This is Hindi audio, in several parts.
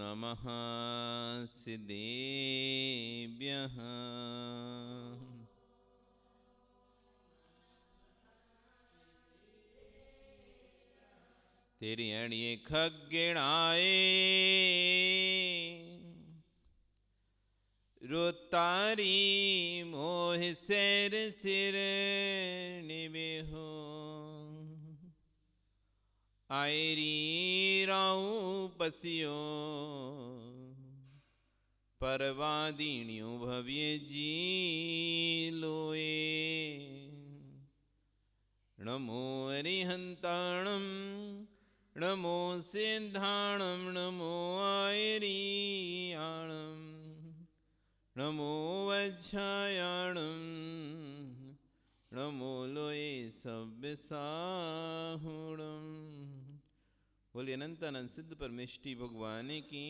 नमः सिद्धेभ्यः। तेरी अणिये खगेणाए रोतारी मोह सैर सिर निबेहो आयरी राऊ पसियो परवादीण्यो भव्य जी लोए नमो हरिहंताणम नमो सिद्धाणम नमो आयरियाणम नमो वज्रायाणम नमो लोए सव्यसाहुणम। बोलिए अनंत अनंत सिद्ध परमेष्टि भगवान की,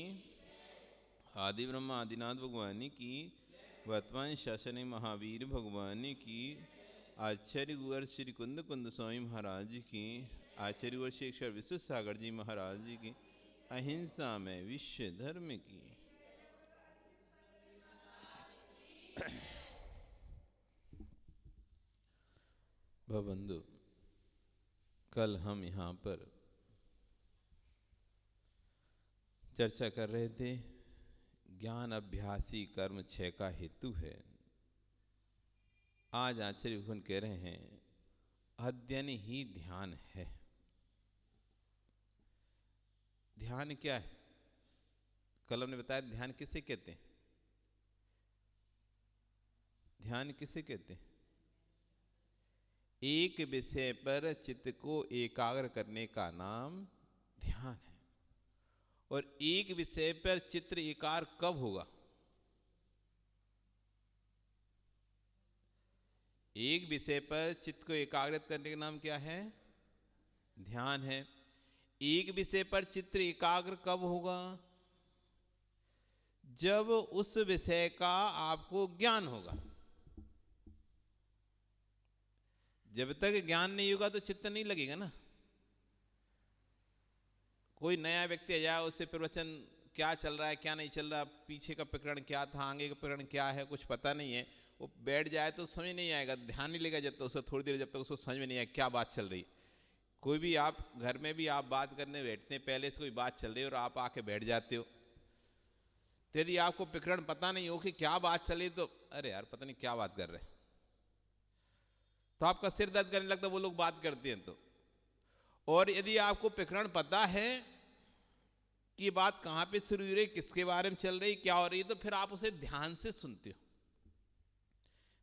आदि ब्रह्मा आदिनाथ भगवान की, वर्तमान शासन महावीर भगवान की, आचार्य गुरु श्री कुंद कुंद स्वामी महाराज की, आचार्य गुरु श्री अक्षर विश्व सागर जी महाराज जी की, अहिंसा में विश्व धर्म की। भवबंधु, कल हम यहाँ पर चर्चा कर रहे थे ज्ञान अभ्यासी कर्म 6 का हेतु है। आज आचार्य भगवान कह रहे हैं अध्ययन ही ध्यान है। ध्यान क्या है? कल हमने बताया ध्यान किसे कहते हैं? ध्यान किसे कहते हैं? एक विषय पर चित्त को एकाग्र करने का नाम ध्यान है। और एक विषय पर चित्त एकाग्र कब होगा? एक विषय पर चित्त को एकाग्रित करने का नाम क्या है? ध्यान है। एक विषय पर चित्त एकाग्र कब होगा? जब उस विषय का आपको ज्ञान होगा। जब तक ज्ञान नहीं होगा तो चित्त नहीं लगेगा ना। कोई नया व्यक्ति आ जाए, उससे प्रवचन क्या चल रहा है क्या नहीं चल रहा, पीछे का प्रकरण क्या था, आगे का प्रकरण क्या है, कुछ पता नहीं है, वो बैठ जाए तो समझ नहीं आएगा, ध्यान नहीं लेगा जब तक उसको थोड़ी देर, जब तक उसको समझ में नहीं आए क्या बात चल रही। कोई भी आप घर में भी आप बात करने बैठते हैं, पहले से कोई बात चल रही है और आप आके बैठ जाते हो, तो यदि आपको प्रकरण पता नहीं हो कि क्या बात चली तो अरे यार पता नहीं क्या बात कर रहे हैं, तो आपका सिर दर्द करने लगता, वो लोग बात करते हैं तो। और यदि आपको प्रकरण पता है कि बात कहां पे शुरू हो रही, किसके बारे में चल रही, क्या हो रही, तो फिर आप उसे ध्यान से सुनते हो।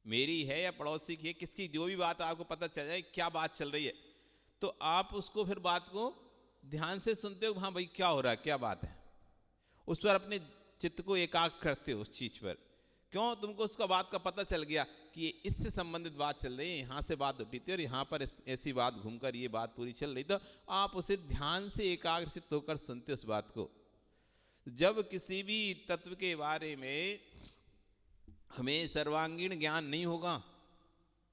मेरी है या पड़ोसी की है, किसकी जो भी बात आपको पता चल जाए क्या बात चल रही है, तो आप उसको फिर बात को ध्यान से सुनते हो। हाँ भाई क्या हो रहा है, क्या बात है, उस पर अपने चित्त को एकाग्र करते हो उस चीज पर। क्यों? तुमको उसका बात का पता चल गया कि इससे संबंधित बात चल रही है, यहाँ से बात उठी थी और यहाँ पर ऐसी बात घूमकर ये बात पूरी चल रही, तो आप उसे ध्यान से एकाग्रचित्त होकर सुनते हो उस बात को। जब किसी भी तत्व के बारे में हमें सर्वांगीण ज्ञान नहीं होगा,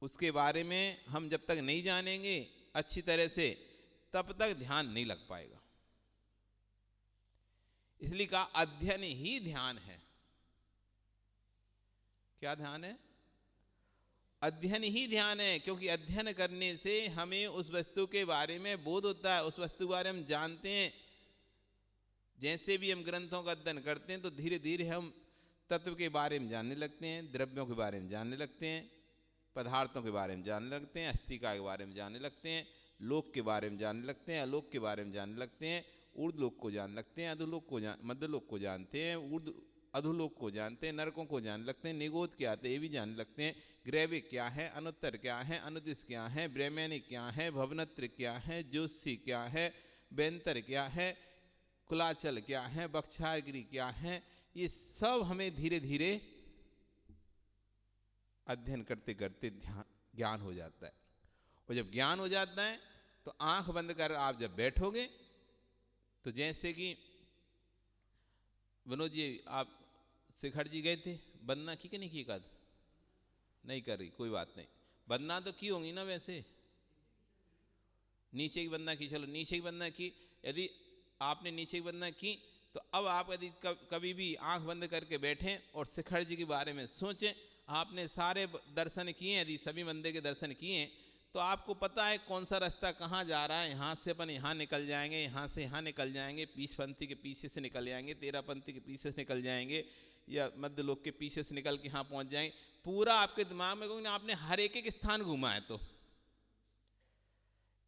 उसके बारे में हम जब तक नहीं जानेंगे अच्छी तरह से, तब तक ध्यान नहीं लग पाएगा। इसलिए कहा अध्ययन ही ध्यान है। क्या ध्यान है? अध्ययन ही ध्यान है, क्योंकि अध्ययन करने से हमें उस वस्तु के बारे में बोध होता है, उस वस्तु के बारे में जानते हैं। जैसे भी हम ग्रंथों का अध्ययन करते हैं तो धीरे धीरे हम तत्व के बारे में जानने लगते हैं, द्रव्यों के बारे में जानने लगते हैं, पदार्थों के बारे में जानने लगते हैं, अस्तिका के बारे में जानने लगते हैं, लोक के बारे में जानने लगते हैं, अलोक के बारे में जानने लगते हैं, ऊर्ध्वलोक को जान लगते हैं, अधोलोक को मध्यलोक को जानते हैं, अधोलोक को जानते हैं, नरकों को जान लगते हैं, निगोद क्या आते ये भी जानने लगते हैं, ग्रैविक क्या है, अनुत्तर क्या है, अनुदिश क्या है, ब्रह्मैनिक क्या है, भवनत्र क्या है, ज्योतिषी क्या है, बेंतर क्या है, कुलाचल क्या है, बक्षागिरी क्या है, ये सब हमें धीरे धीरे अध्ययन करते करते ज्ञान हो जाता है। और जब ज्ञान हो जाता है तो आंख बंद कर आप जब बैठोगे तो जैसे कि विनोद जी आप शिखर जी गए थे, वंदना की कि नहीं की? कद नहीं कर रही, कोई बात नहीं, वंदना तो की होंगी ना। वैसे नीचे की वंदना की, चलो नीचे की वंदना की। यदि आपने नीचे की वंदना की तो अब आप यदि कभी भी आंख बंद करके बैठें और शिखर जी के बारे में सोचें, आपने सारे दर्शन किए, यदि सभी मंदिर के दर्शन किए तो आपको पता है कौन सा रास्ता कहाँ जा रहा है। यहाँ से अपन यहाँ निकल जाएंगे, यहाँ से यहाँ निकल जाएंगे, 20 पंथी के पीछे से निकल जाएंगे, 13 पंथी के पीछे से निकल जाएंगे, या मध्य लोक के पीछे से निकल के यहाँ पहुँच जाएंगे। पूरा आपके दिमाग में, क्योंकि आपने हर एक स्थान घूमा है। तो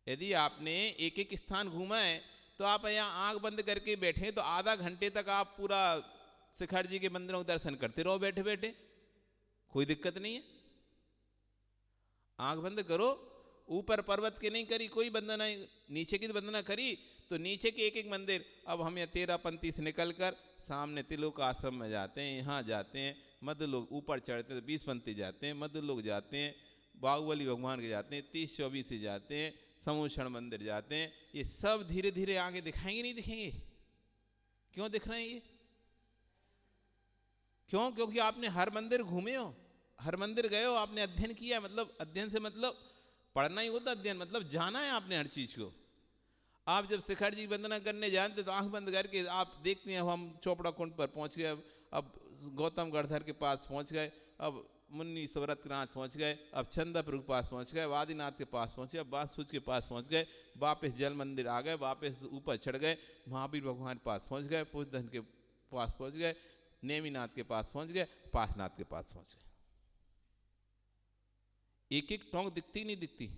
यदि आपने एक एक स्थान घूमा है तो आप यहाँ आंख बंद करके बैठे तो आधा घंटे तक आप पूरा शिखर जी के मंदिरों का दर्शन करते रहो बैठे बैठे, कोई दिक्कत नहीं है। आंख बंद करो, ऊपर पर्वत के नहीं करी कोई वंदना, नीचे की वंदना करी तो नीचे के एक एक मंदिर। अब हम यहाँ 13 पंथी से निकल कर सामने त्रिलोक आश्रम में जाते हैं, यहाँ जाते हैं, मध्य लोग ऊपर चढ़ते हैं तो 20 पंथी जाते हैं, मध्य लोग जाते हैं, बाहुबली भगवान के जाते हैं, 30-24 से जाते हैं, समूषण मंदिर जाते हैं। ये सब धीरे धीरे आगे दिखाएंगे, नहीं दिखेंगे? क्यों दिख रहे हैं ये? क्यों? क्योंकि आपने हर मंदिर घूमे हो, हर मंदिर गए हो, आपने अध्ययन किया। मतलब अध्ययन से मतलब पढ़ना ही होता, अध्ययन मतलब जाना है आपने हर चीज को। आप जब शिखर जी वंदना करने जानते तो आंख बंद करके आप देखते हैं हम चोपड़ा कुंड पर पहुंच गए, अब गौतम गढ़धर के पास पहुंच गए, अब मुन्नी सवरतनाथ पहुंच गए, अब चंदापुर के पास पहुंच गए, वादीनाथ के पास पहुंच गए, अब बांसपुर के पास पहुंच गए, वापस जल मंदिर आ गए, वापस ऊपर चढ़ गए, महावीर भगवान के पास पहुंच गए, पुष्धन के पास पहुंच गए, नेमीनाथ के पास पहुंच गए, पासनाथ के पास पहुंच गए। एक एक टोंक दिखती नहीं दिखती।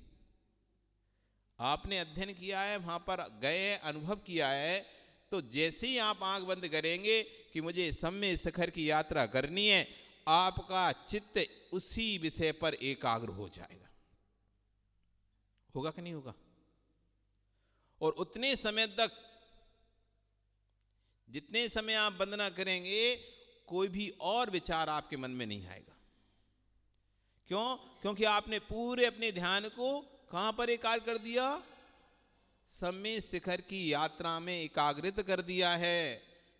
आपने अध्ययन किया है, वहां पर गए, अनुभव किया है, तो जैसे ही आप आंख बंद करेंगे कि मुझे सम्य शिखर की यात्रा करनी है, आपका चित्त उसी विषय पर एकाग्र हो जाएगा। होगा कि नहीं होगा? और उतने समय तक, जितने समय आप वंदना करेंगे, कोई भी और विचार आपके मन में नहीं आएगा। क्यों? क्योंकि आपने पूरे अपने ध्यान को कहां पर एकाग्र कर दिया? सम्य शिखर की यात्रा में एकाग्रित कर दिया है।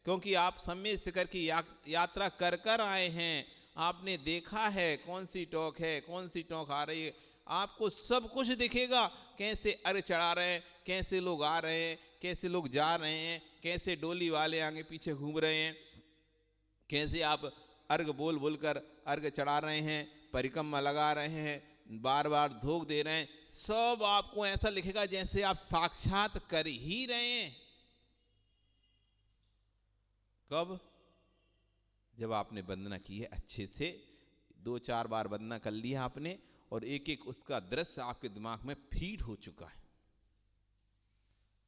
क्योंकि आप सम्य शिखर की यात्रा कर कर आए हैं, आपने देखा है कौन सी टोक है, कौन सी टोक आ रही है, आपको सब कुछ दिखेगा। कैसे अर्घ चढ़ा रहे हैं, कैसे लोग आ रहे हैं, कैसे लोग जा रहे हैं, कैसे डोली वाले आगे पीछे घूम रहे हैं, कैसे आप अर्घ बोल बोल कर अर्घ चढ़ा रहे हैं, परिक्रमा लगा रहे हैं, बार बार धोख दे रहे हैं, सब आपको ऐसा लिखेगा जैसे आप साक्षात कर ही रहे हैं। कब? जब आपने वंदना की है अच्छे से, 2-4 बार वंदना कर लिया आपने, और एक एक उसका दृश्य आपके दिमाग में फीड हो चुका है।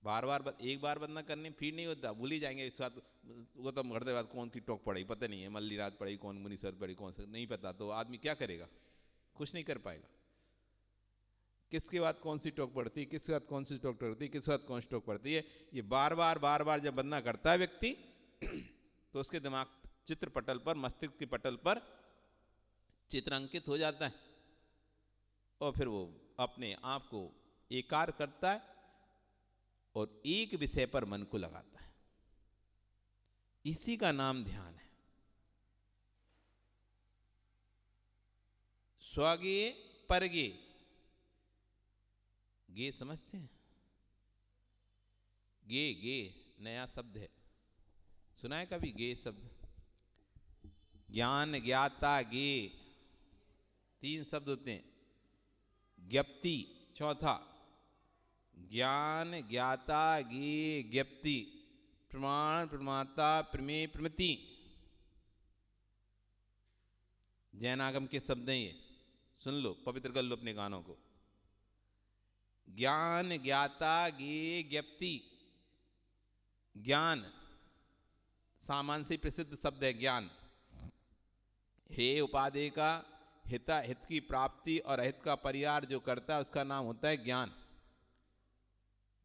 बार बार एक बार वंदना करने फीड नहीं होता, भूल ही जाएंगे। इस बात गौतम गढ़धर बाद कौन सी टोक पड़ी पता नहीं है, मल्लीनाथ पड़ी, कौन मुनीश्वर पड़ी, कौन सा नहीं पता, तो आदमी क्या करेगा? कुछ नहीं कर पाएगा। किसके बाद कौन सी टोक पड़ती है, किसके बाद कौन सी टोक पड़ती है, किसके बाद कौन सी टोक पड़ती है, ये बार बार जब वंदना करता है व्यक्ति तो उसके दिमाग चित्र पटल पर, मस्तिष्क के पटल पर चित्र अंकित हो जाता है, और फिर वो अपने आप को एकाग्र करता है और एक विषय पर मन को लगाता है। इसी का नाम ध्यान है। स्वगे परगे, गे समझते हैं? गे नया शब्द है, सुना है कभी गे शब्द? ज्ञान, ज्ञाता, गे 3 शब्द होते हैं। ज्ञप्ति चौथा, ज्ञान, ज्ञाता, गे, ज्ञप्ति, प्रमाण, प्रमाता, प्रमेय, प्रमिति। जैन आगम के शब्द हैं ये, सुन लो, पवित्र कर लो अपने कानों को। ज्ञान, ज्ञाता, गे, ज्ञप्ति। ज्ञान सामान्य से प्रसिद्ध शब्द है ज्ञान। हे उपादेय का हित की प्राप्ति और अहित का परिहार जो करता है उसका नाम होता है ज्ञान।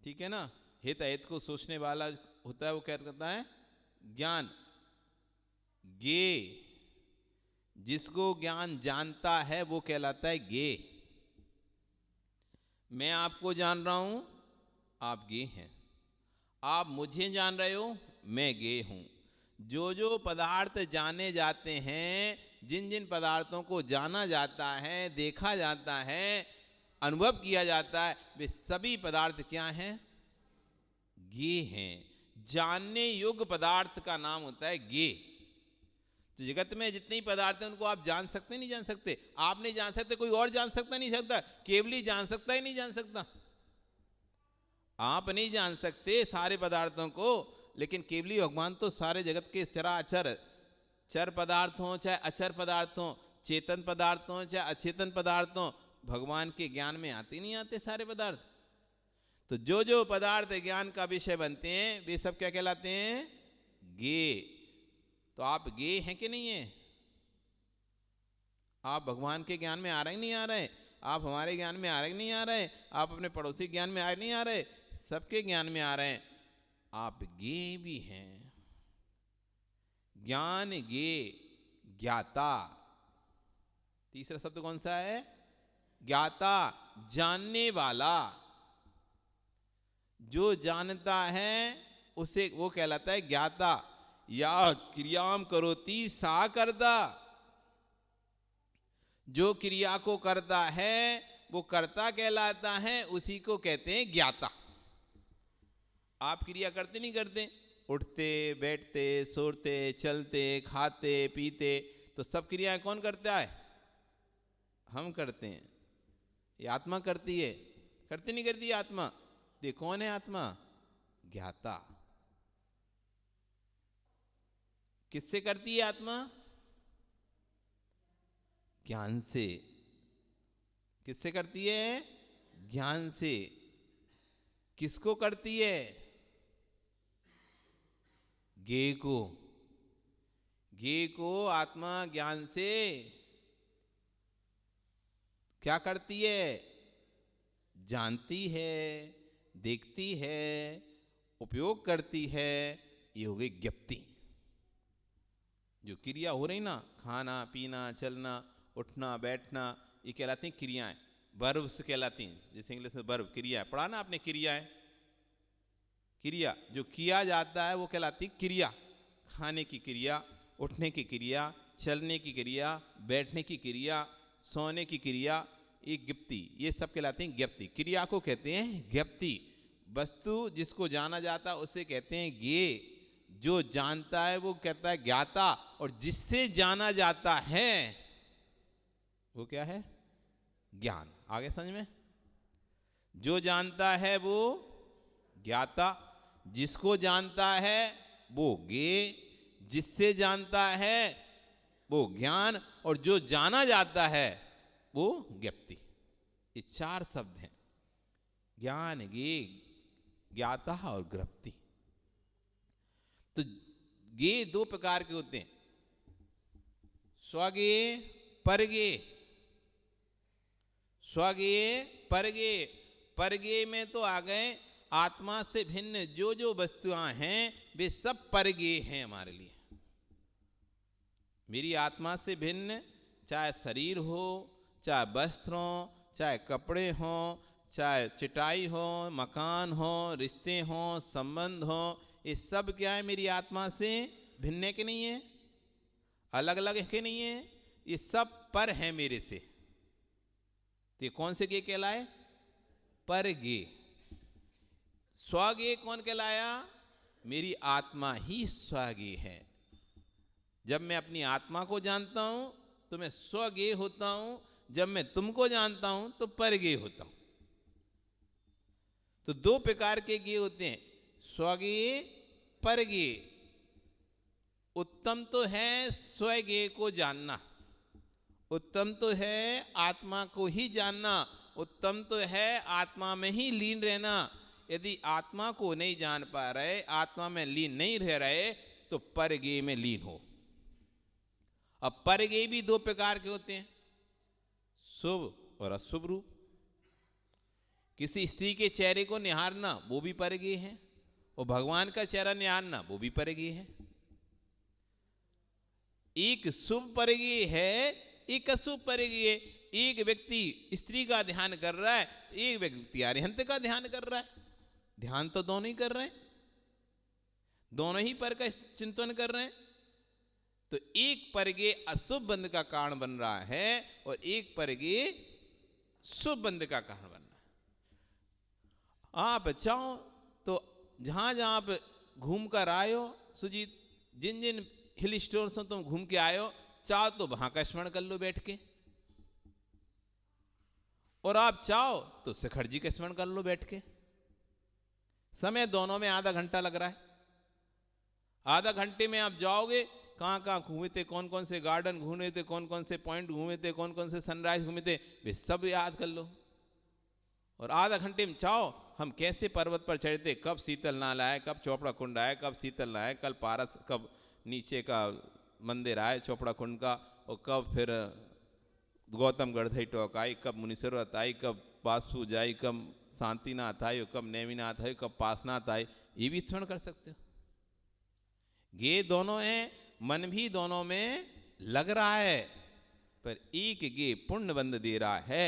ठीक है ना? हित अहित को सोचने वाला होता है, वो क्या करता है? ज्ञान। गे, जिसको ज्ञान जानता है वो कहलाता है गे। मैं आपको जान रहा हूं, आप गे हैं। आप मुझे जान रहे हो, मैं गे हूं। जो पदार्थ जाने जाते हैं, जिन जिन पदार्थों को जाना जाता है, देखा जाता है, अनुभव किया जाता है, वे सभी पदार्थ क्या हैं? गे हैं। जानने योग्य पदार्थ का नाम होता है ज्ञेय। तो जगत में जितने पदार्थ हैं उनको आप जान सकते नहीं जान सकते? आप नहीं जान सकते, कोई और जान सकता नहीं सकता? केवल ही जान सकता ही नहीं जान सकता? आप नहीं जान सकते सारे पदार्थों को, लेकिन केवली भगवान तो सारे जगत के चराचर चर पदार्थ हों चाहे अचर पदार्थ हों, चेतन पदार्थ हों चाहे अचेतन पदार्थ हों, भगवान के ज्ञान में आते नहीं आते सारे पदार्थ। तो जो जो पदार्थ ज्ञान का विषय बनते हैं वे सब क्या कहलाते हैं? ज्ञेय। तो आप ज्ञेय हैं कि नहीं है? आप भगवान के ज्ञान में आ रहे नहीं आ रहे? आप हमारे ज्ञान में आ रहे नहीं आ रहे? आप अपने पड़ोसी ज्ञान में आ रहे नहीं आ रहे? सबके ज्ञान में आ रहे हैं। आप ज्ञेय भी हैं। ज्ञान ज्ञेय ज्ञाता। तीसरा शब्द कौन सा है? ज्ञाता, जानने वाला। जो जानता है उसे वो कहलाता है ज्ञाता। या क्रियाम करोति सा कर्ता। जो क्रिया को करता है वो कर्ता कहलाता है, उसी को कहते हैं ज्ञाता। आप क्रिया करते नहीं करते? उठते बैठते सोते चलते खाते पीते, तो सब क्रियाएं कौन करता है? हम करते हैं। ये आत्मा करती है? करती नहीं करती आत्मा? ये कौन है आत्मा? ज्ञाता। किससे करती है आत्मा? ज्ञान से। किससे करती है? ज्ञान से। किसको करती है? ज्ञेय को। ज्ञेय को आत्मा ज्ञान से क्या करती है? जानती है, देखती है, उपयोग करती है। ये हो गई ज्ञप्ति। जो क्रिया हो रही ना, खाना पीना चलना उठना बैठना, ये कहलाती हैं क्रियाएं। वर्ब्स कहलाती हैं। जैसे इंग्लिश में वर्ब क्रिया पढ़ा ना आपने, क्रियाएं। क्रिया जो किया जाता है वो कहलाती क्रिया। खाने की क्रिया, उठने की क्रिया, चलने की क्रिया, बैठने की क्रिया, सोने की क्रिया, ये ज्ञप्ति। ये सब कहलाती हैं ज्ञप्ति। क्रिया को कहते हैं ज्ञप्ति। वस्तु जिसको जाना जाता उसे कहते हैं ज्ञेय। जो जानता है वो कहता है ज्ञाता, और जिससे जाना जाता है वो क्या है? ज्ञान। आगे समझ में? जो जानता है वो ज्ञाता, जिसको जानता है वो ज्ञेय, जिससे जानता है वो ज्ञान, और जो जाना जाता है वो ज्ञप्ति। ये चार शब्द हैं, ज्ञान ज्ञेय ज्ञाता और ज्ञप्ति। तो ज्ञेय दो प्रकार के होते हैं, स्वज्ञेय परज्ञेय। स्वज्ञेय परज्ञेय। परज्ञेय में तो आ गए आत्मा से भिन्न जो जो वस्तुएं हैं वे सब परज्ञेय हैं हमारे लिए। मेरी आत्मा से भिन्न चाहे शरीर हो, चाहे वस्त्र हो, चाहे कपड़े हो, चाहे चटाई हो, मकान हो, रिश्ते हो, संबंध हो, ये सब क्या है? मेरी आत्मा से भिन्न है कि नहीं है? अलग अलग है कि नहीं है? ये सब पर है मेरे से। तो ये कौन से ज्ञेय कहलाए? परज्ञेय। स्वज्ञेय कौन कहलाया? मेरी आत्मा ही स्वज्ञेय है। जब मैं अपनी आत्मा को जानता हूं तो मैं स्वज्ञेय होता हूं, जब मैं तुमको जानता हूं तो परज्ञेय होता हूं। तो दो प्रकार के ज्ञेय होते हैं, स्वज्ञेय परज्ञेय। उत्तम तो है स्वज्ञेय को जानना, उत्तम तो है आत्मा को ही जानना, उत्तम तो है आत्मा में ही लीन रहना। यदि आत्मा को नहीं जान पा रहे, आत्मा में लीन नहीं रह रहे, तो परज्ञेय में लीन हो। अब परज्ञेय भी दो प्रकार के होते हैं, शुभ और अशुभ रूप। किसी स्त्री के चेहरे को निहारना वो भी परज्ञेय है, और भगवान का चेहरा निहारना वो भी परज्ञेय है। एक शुभ परज्ञेय है, एक अशुभ परज्ञेय है। एक व्यक्ति स्त्री का ध्यान कर रहा है, एक व्यक्ति अरिहंत का ध्यान कर रहा है। ध्यान तो दोनों ही कर रहे हैं, दोनों ही पर का चिंतन कर रहे हैं। तो एक परज्ञेय अशुभ बंध का कारण बन रहा है, और एक परज्ञेय शुभ बंध का कारण बन रहा है। आप चाहो तो जहां जहां आप घूम कर आयो सुजीत, जिन जिन हिल स्टेशन तुम घूम के आयो, चाहो तो वहां का स्मरण कर लो बैठ के, और आप चाहो तो शिखर जी का स्मरण कर लो बैठ के। समय दोनों में आधा घंटा लग रहा है। आधा घंटे में आप जाओगे, कहाँ कहाँ घूमे थे, कौन कौन से गार्डन घूमे थे, कौन कौन से पॉइंट घूमे थे, कौन कौन से सनराइज घूमे थे, वे सब याद कर लो। और आधा घंटे में चाहो हम कैसे पर्वत पर चढ़े थे, कब शीतल नाला है, कब चौपड़ा कुंड आए, कब शीतल नाला है, कल पारस, कब नीचे का मंदिर आए चौपड़ा कुंड का, और कब फिर गौतम गढ़धई टोक आई, कब मुनीश्वरत आई, कब बासपूज आई, कब शांतिनाथ आई, कब नेमिनाथ आई, कब पासनाथ आई, ये भी स्मरण कर सकते हो। ये दोनों हैं, मन भी दोनों में लग रहा है, पर एक गे पुण्य बंद दे रहा है,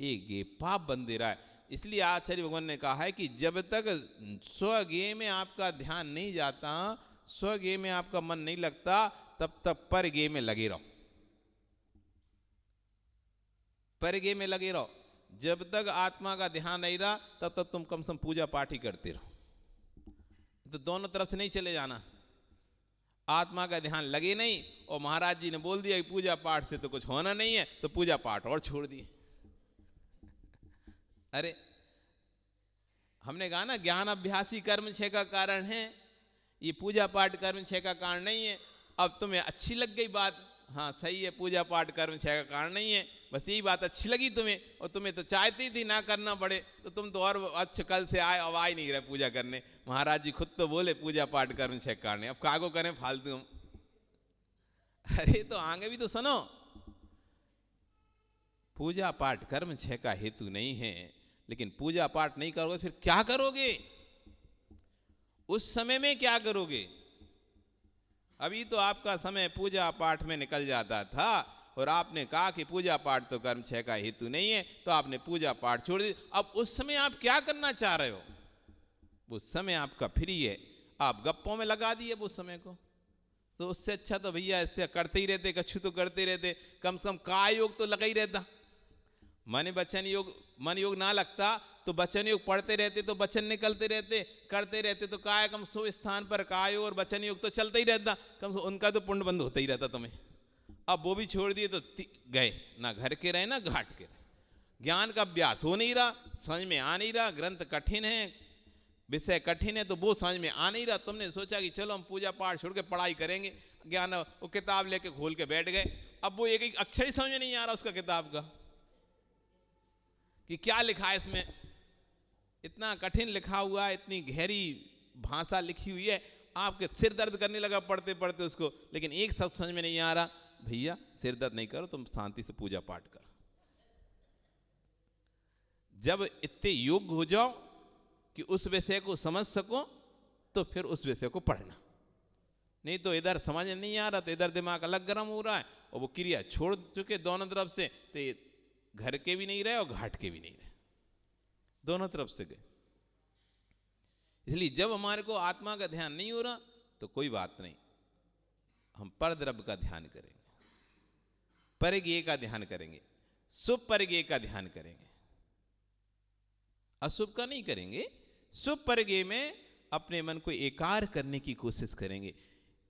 एक गे पाप बंद दे रहा है। इसलिए आचार्य भगवान ने कहा है कि जब तक स्वगे में आपका ध्यान नहीं जाता, स्वगे में आपका मन नहीं लगता, तब तक परगे में लगे रहो, परगे में लगे रहो। जब तक आत्मा का ध्यान नहीं रहा, तब तक तुम कम से कम पूजा पाठ ही करते रहो। तो दोनों तरफ से नहीं चले जाना। आत्मा का ध्यान लगे नहीं, और महाराज जी ने बोल दिया कि पूजा पाठ से तो कुछ होना नहीं है, तो पूजा पाठ और छोड़ दिए। अरे हमने कहा ना, ज्ञान अभ्यासी कर्म छह का कारण है, ये पूजा पाठ कर्म छह का कारण नहीं है। अब तुम्हें अच्छी लग गई बात, हाँ सही है, पूजा पाठ कर्म छह का कारण नहीं है, बस यही बात अच्छी लगी तुम्हें, और तुम्हें तो चाहती थी ना करना पड़े, तो तुम तो और अच्छा कल से आए, अब आए नहीं रहे पूजा करने। महाराज जी खुद तो बोले पूजा पाठ कर्म छह कारण है, अब कागो करें फालतू हम। अरे तो आगे भी तो सुनो, पूजा पाठ कर्म छह का हेतु नहीं है, लेकिन पूजा पाठ नहीं करोगे फिर क्या करोगे, उस समय में क्या करोगे। अभी तो आपका समय पूजा पाठ में निकल जाता था, और आपने कहा कि पूजा पाठ तो कर्म छह का हेतु नहीं है, तो आपने पूजा पाठ छोड़ दी। अब उस समय आप क्या करना चाह रहे हो, उस समय आपका फ्री है, आप गप्पों में लगा दिए उस समय को। तो उससे अच्छा तो भैया इससे करते ही रहते, कछु तो करते रहते, कम से कम काय योग तो लगा ही रहता। मन वचन योग, मन योग ना लगता तो वचन योग पढ़ते रहते, तो वचन निकलते रहते, करते रहते, तो काय कम सो स्थान पर काय और वचन योग तो चलता ही रहता, कम से उनका तो पुण्य बंद होता ही रहता तुम्हें। अब वो भी छोड़ दिए तो गए, ना घर के रहे ना घाट के रहे, ज्ञान का अभ्यास हो नहीं रहा, समझ में आ नहीं रहा, ग्रंथ कठिन है, विषय कठिन है, तो वो समझ में आ नहीं रहा। तुमने सोचा कि चलो हम पूजा पाठ छोड़ के पढ़ाई करेंगे, ज्ञान वो किताब लेके खोल के बैठ गए। अब वो एक एक अक्षर ही समझ में नहीं आ रहा उसका किताब का, कि क्या लिखा है इसमें, इतना कठिन लिखा हुआ है, इतनी गहरी भाषा लिखी हुई है, आपके सिर दर्द करने लगा पढ़ते पढ़ते उसको, लेकिन एक शब्द समझ में नहीं आ रहा। भैया सिर दर्द नहीं करो, तुम शांति से पूजा पाठ करो। जब इतने योग्य हो जाओ कि उस विषय को समझ सको, तो फिर उस विषय को पढ़ना। नहीं तो इधर समझ नहीं आ रहा, तो इधर दिमाग अलग गर्म हो रहा है, और वो क्रिया छोड़ चुके दोनों तरफ से, तो ये घर के भी नहीं रहे और घाट के भी नहीं रहे, दोनों तरफ से गए। इसलिए जब हमारे को आत्मा का ध्यान नहीं हो रहा, तो कोई बात नहीं, हम परद्रव्य का ध्यान करेंगे, परज्ञेय का ध्यान करेंगे, शुभ परज्ञेय का ध्यान करेंगे, अशुभ का नहीं करेंगे। शुभ परज्ञेय में अपने मन को एकार करने की कोशिश करेंगे।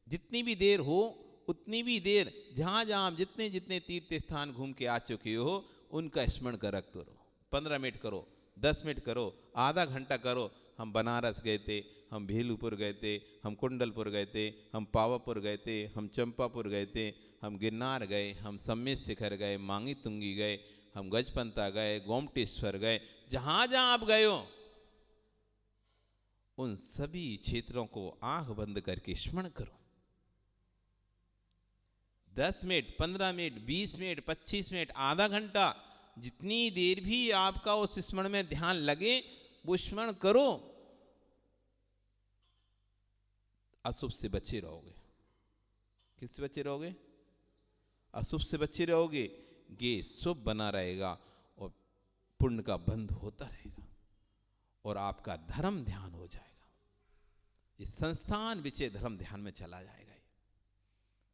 जितनी भी देर हो उतनी भी देर जहां जहां जितने जितने तीर्थ स्थान घूम के आ चुके हो, उनका स्मरण कर रखते रहो। 15 मिनट करो, 10 मिनट करो, आधा घंटा करो। हम बनारस गए थे, हम भेलूपुर गए थे, हम कुंडलपुर गए थे, हम पावापुर गए थे, हम चंपापुर गए थे, हम गिरनार गए, हम सम्मेत शिखर गए, मांगी तुंगी गए, हम गजपंता गए, गोमटेश्वर गए। जहां जहां आप गए हो, उन सभी क्षेत्रों को आंख बंद करके स्मरण करो। 10 मिनट, 15 मिनट, 20 मिनट, 25 मिनट, आधा घंटा, जितनी देर भी आपका उस स्मरण में ध्यान लगे, वो स्मरण करो। अशुभ से बचे रहोगे। किससे बचे रहोगे? अशुभ से बचे रहोगे। ये शुभ बना रहेगा और पुण्य का बंध होता रहेगा और आपका धर्म ध्यान हो जाएगा। इस संस्थान विचय धर्म ध्यान में चला जाएगा।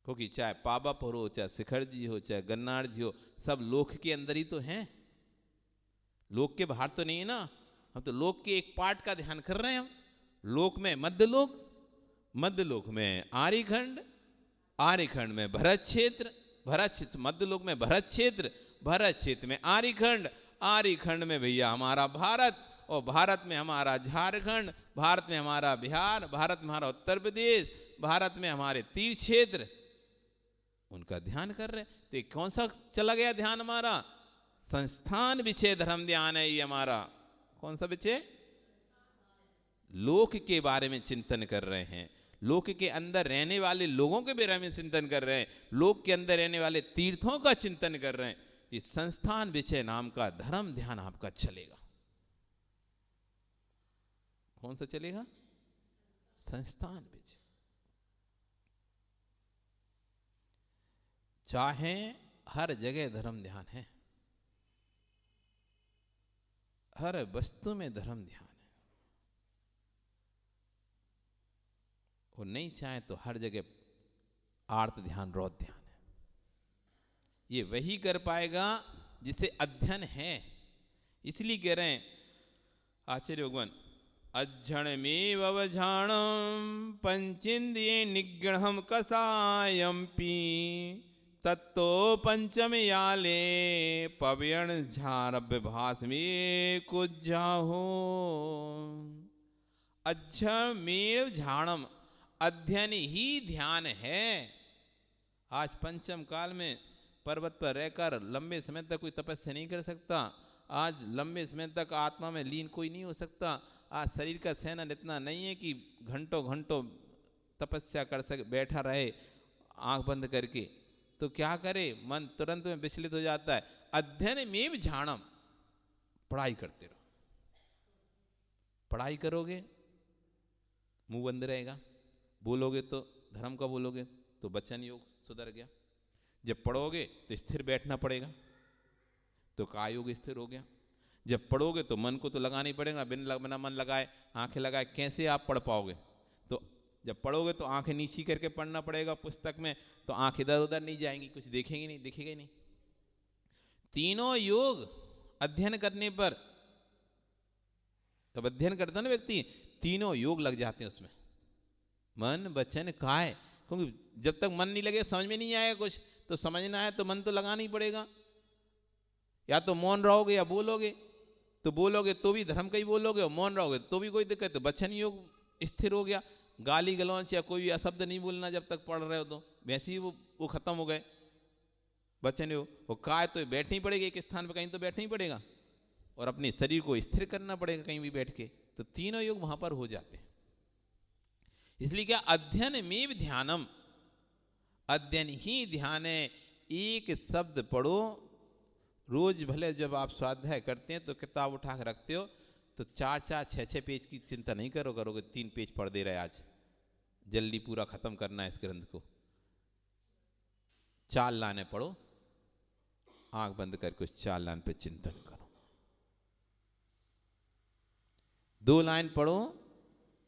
क्योंकि चाहे पावापुर हो, चाहे शिखर जी हो, चाहे गन्नार जी हो, सब लोक के अंदर ही तो हैं, लोक के बाहर तो नहीं है ना। हम तो लोक के एक पार्ट का ध्यान कर रहे हैं। हम लोक में मध्य लोक, मध्यलोक में आर्यखंड, आर्यखंड में भरत क्षेत्र, भरत क्षेत्र मध्यलोक में भरत क्षेत्र, भरत क्षेत्र में आर्यखंड, आर्यखंड में भैया हमारा भारत, और भारत में हमारा झारखंड, भारत में हमारा बिहार, भारत में हमारा उत्तर प्रदेश, भारत में हमारे तीर्थ क्षेत्र, उनका ध्यान कर रहे। तो कौन सा चला गया ध्यान हमारा? संस्थान विषय धर्म ध्यान है ये हमारा। कौन सा विषय? लोक के बारे में चिंतन कर रहे हैं, लोक के अंदर रहने वाले लोगों के बारे में चिंतन कर रहे हैं, लोक के अंदर रहने वाले तीर्थों का चिंतन कर रहे हैं। ये संस्थान विषय नाम का धर्म ध्यान आपका चलेगा। कौन सा चलेगा? संस्थान विषय। चाहे हर जगह धर्म ध्यान है, हर वस्तु में धर्म ध्यान है, और नहीं चाहे तो हर जगह आर्त ध्यान, रौद्र ध्यान है। ये वही कर पाएगा जिसे अध्ययन है। इसलिए कह रहे हैं आचार्य भगवान, अज्झणमेव अवझाणम पंचेन्द्रिये निग्रहम कसायम्पि तत्तो पंचमयाले पवयण झारभ्य भासमे कुज्जाहो। अज्झमेव झाणम, अध्ययन ही ध्यान है। आज पंचम काल में पर्वत पर रहकर लंबे समय तक कोई तपस्या नहीं कर सकता। आज लंबे समय तक आत्मा में लीन कोई नहीं हो सकता। आज शरीर का सहना इतना नहीं है कि घंटों घंटों तपस्या कर सके, बैठा रहे आंख बंद करके। तो क्या करे? मन तुरंत में विचलित हो जाता है। अध्ययन में झाणम, पढ़ाई करते रहो। पढ़ाई करोगे मुंह बंद रहेगा, बोलोगे तो धर्म का बोलोगे तो वचन योग सुधर गया। जब पढ़ोगे तो स्थिर बैठना पड़ेगा, तो काय योग स्थिर हो गया। जब पढ़ोगे तो मन को तो लगाना ही पड़ेगा, बिना मन लगाए आंखें लगाए कैसे आप पढ़ पाओगे? तो जब पढ़ोगे तो आंखें नीची करके पढ़ना पड़ेगा पुस्तक में, तो आंख इधर उधर नहीं जाएंगी, कुछ देखेंगे नहीं, दिखेगा ही नहीं। तीनों योग अध्ययन करने पर, तब अध्ययन करता ना व्यक्ति, तीनों योग लग जाते हैं उसमें, मन वचन काय। क्योंकि जब तक मन नहीं लगे समझ में नहीं आएगा कुछ, तो समझना है तो मन तो लगाना ही पड़ेगा। या तो मौन रहोगे या बोलोगे, तो बोलोगे तो भी धर्म का ही बोलोगे, और मौन रहोगे तो भी कोई दिक्कत। तो वचन योग स्थिर हो गया। गाली गलौच या कोई अशब्द नहीं बोलना जब तक पढ़ रहे हो, तो वैसे ही वो खत्म हो गए वचन योग। वो काय तो बैठनी पड़ेगी एक स्थान पर, कहीं तो बैठना ही पड़ेगा, और अपने शरीर को स्थिर करना पड़ेगा कहीं भी बैठ के। तो तीनों योग वहां पर हो जाते हैं। इसलिए क्या? अध्ययन में ध्यानम, अध्ययन ही ध्यान है। एक शब्द पढ़ो रोज। भले जब आप स्वाध्याय करते हैं तो किताब उठा कर रखते हो, तो 4-4, 6-6 पेज की चिंता नहीं करोगे 3 पेज पढ़ दे रहे आज, जल्दी पूरा खत्म करना है इस ग्रंथ को। 4 लाइनें पढ़ो, आंख बंद करके उस 4 लाइन पे चिंतन करो। 2 लाइन पढ़ो,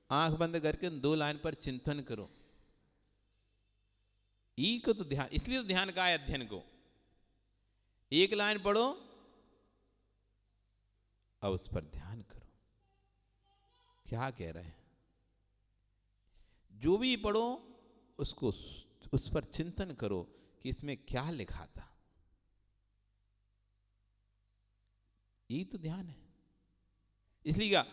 आंख बंद करके 2 लाइन पर चिंतन करो। ई को तो ध्यान, इसलिए तो ध्यान का है अध्ययन को। 1 लाइन पढ़ो, अब उस पर ध्यान करो क्या कह रहे हैं। जो भी पढ़ो उसको उस पर चिंतन करो कि इसमें क्या लिखा था। यही तो ध्यान है। इसलिए क्या?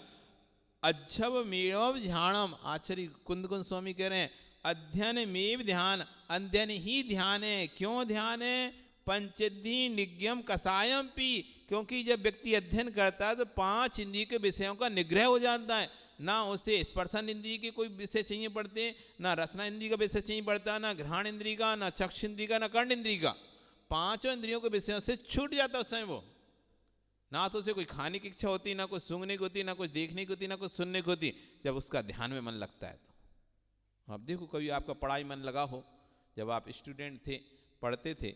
अज्झव मेव ध्यानम, आचार्य कुंदकुंद स्वामी कह रहे हैं अध्ययन में ध्यान, अध्ययन ही ध्यान है। क्यों ध्यान है? पंचेन्द्रिय निग्रहम कसायम पी, क्योंकि जब व्यक्ति अध्ययन करता है तो 5 इंद्रिय के विषयों का निग्रह हो जाता है। ना उसे स्पर्शन इंद्रिय के कोई विषय चाहिए पड़ते, ना रसना इंद्रिय का विषय चाहिए पड़ता, ना घ्राण इंद्रिय का, ना चक्षु इंद्रिय का, ना कर्ण इंद्रिय का। 5 इंद्रियों के विषयों से छूट जाता है स्वयं वो। ना तो उसे कोई खाने की इच्छा होती, ना कुछ सूंघने की होती, ना कुछ देखने की होती, ना कुछ सुनने की होती, जब उसका ध्यान में मन लगता है तो। आप देखो कभी आपका पढ़ाई मन लगा हो, जब आप स्टूडेंट थे पढ़ते थे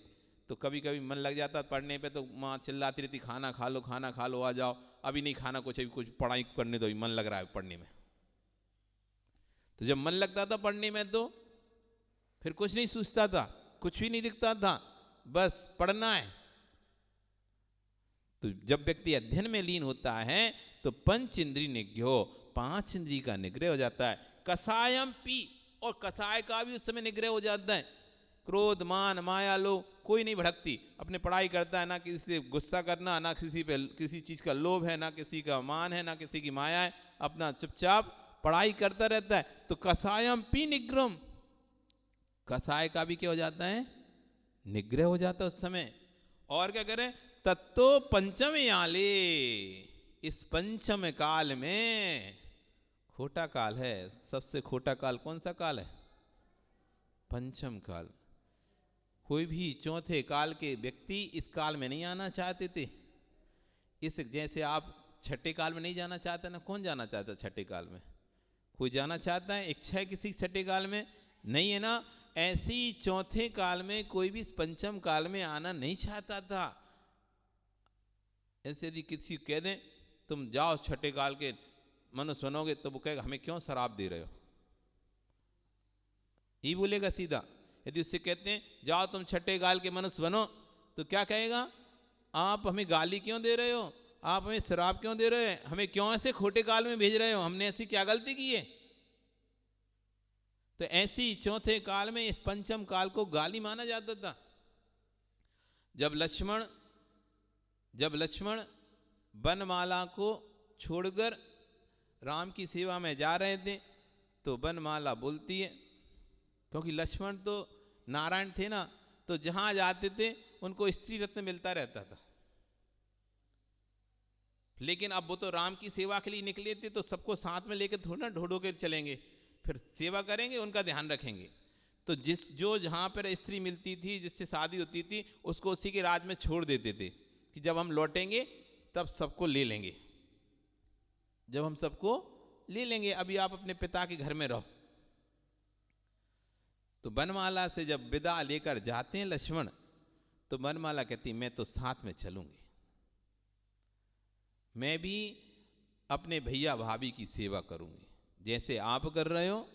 तो कभी कभी मन लग जाता पढ़ने पे, तो माँ चिल्लाती रहती खाना खा लो, खाना खा लो, आ जाओ, अभी नहीं खाना कुछ, अभी कुछ पढ़ाई करने दो, मन लग रहा है पढ़ने में। तो जब मन लगता था पढ़ने में तो फिर कुछ नहीं सोचता था, कुछ भी नहीं दिखता था, बस पढ़ना है। तो जब व्यक्ति अध्ययन में लीन होता है तो पंच इंद्रिय निग्रह, 5 इंद्रिय का निग्रह हो जाता है। कसायम पी, और कसाय का भी उस समय निग्रह हो जाता है। क्रोध मान माया लोभ कोई नहीं भड़कती, अपने पढ़ाई करता है, ना किसी से गुस्सा करना, ना किसी पे किसी चीज़ का लोभ है, ना किसी का मान है, ना किसी की माया है, अपना चुपचाप पढ़ाई करता रहता है। तो कसायम पी निग्रम, कसाय का भी क्या हो जाता है, निग्रह हो जाता है उस समय। और क्या करें, तत्तो पंचम आले, इस पंचम काल में, खोटा काल है, सबसे खोटा काल कौन सा काल है, पंचम काल। कोई भी चौथे काल के व्यक्ति इस काल में नहीं आना चाहते थे। इस जैसे आप छठे काल में नहीं जाना चाहते ना, कौन जाना चाहता छठे काल में, कोई जाना चाहता है, इच्छा है किसी छठे काल में, नहीं है ना। ऐसी चौथे काल में कोई भी इस पंचम काल में आना नहीं चाहता था। ऐसे यदि किसी कह दें तुम जाओ छठे काल के मनुष्य बनोगे, तो वो कहेगा हमें क्यों शराब दे रहे हो, ये बोलेगा सीधा। यदि उससे कहते हैं जाओ तुम छठे काल के मनुष्य बनो, तो क्या कहेगा, आप हमें गाली क्यों दे रहे हो, आप हमें शराब क्यों दे रहे हो, हमें क्यों ऐसे खोटे काल में भेज रहे हो, हमने ऐसी क्या गलती की है। तो ऐसी चौथे काल में इस पंचम काल को गाली माना जाता था। जब लक्ष्मण वनमाला को छोड़कर राम की सेवा में जा रहे थे, तो वनमाला बोलती है, क्योंकि लक्ष्मण तो नारायण थे ना, तो जहां जाते थे उनको स्त्री रत्न मिलता रहता था। लेकिन अब वो तो राम की सेवा के लिए निकले थे, तो सबको साथ में लेकर थोड़ा ना ढो के चलेंगे, फिर सेवा करेंगे, उनका ध्यान रखेंगे। तो जो जहां पर स्त्री मिलती थी, जिससे शादी होती थी, उसको उसी के राज में छोड़ देते थे कि जब हम लौटेंगे तब सबको ले लेंगे, जब हम सबको ले लेंगे, अभी आप अपने पिता के घर में रहो। तो वनमाला से जब विदा लेकर जाते हैं लक्ष्मण, तो वनमाला कहती मैं तो साथ में चलूंगी, मैं भी अपने भैया भाभी की सेवा करूंगी, जैसे आप कर रहे हो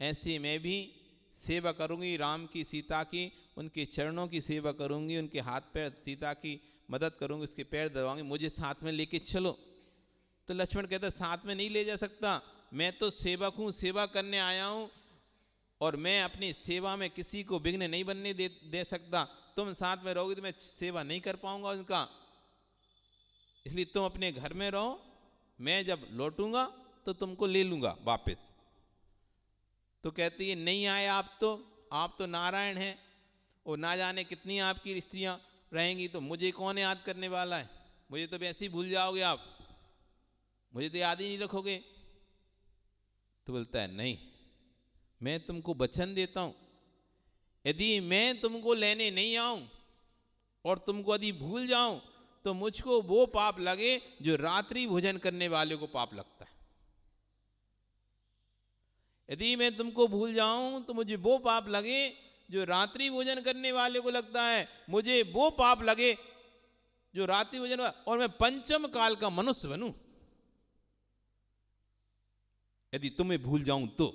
ऐसे मैं भी सेवा करूंगी, राम की सीता की, उनके चरणों की सेवा करूंगी, उनके हाथ पैर सीता की मदद करूंगी, उसके पैर दबाऊंगी, मुझे साथ में लेके चलो। तो लक्ष्मण कहता साथ में नहीं ले जा सकता, मैं तो सेवक हूं, सेवा करने आया हूं, और मैं अपनी सेवा में किसी को विघ्न नहीं बनने दे सकता। तुम साथ में रहोगे तो मैं सेवा नहीं कर पाऊंगा उनका, इसलिए तुम अपने घर में रहो, मैं जब लौटूंगा तो तुमको ले लूंगा वापस। तो कहती है नहीं आए आप तो नारायण हैं, और ना जाने कितनी आपकी स्त्रियां रहेंगी, तो मुझे कौन याद करने वाला है, मुझे तो वैसे ही भूल जाओगे आप, मुझे तो याद ही नहीं रखोगे। तो बोलता है नहीं, मैं तुमको वचन देता हूं, यदि मैं तुमको लेने नहीं आऊं और तुमको यदि भूल जाऊं, तो मुझको वो पाप लगे जो रात्रि भोजन करने वाले को पाप लगता है। यदि मैं तुमको भूल जाऊं तो मुझे वो पाप लगे जो रात्रि भोजन करने वाले को लगता है, मुझे वो पाप लगे जो रात्रि भोजन, और मैं पंचम काल का मनुष्य बनूं यदि तुम्हें भूल जाऊं तो।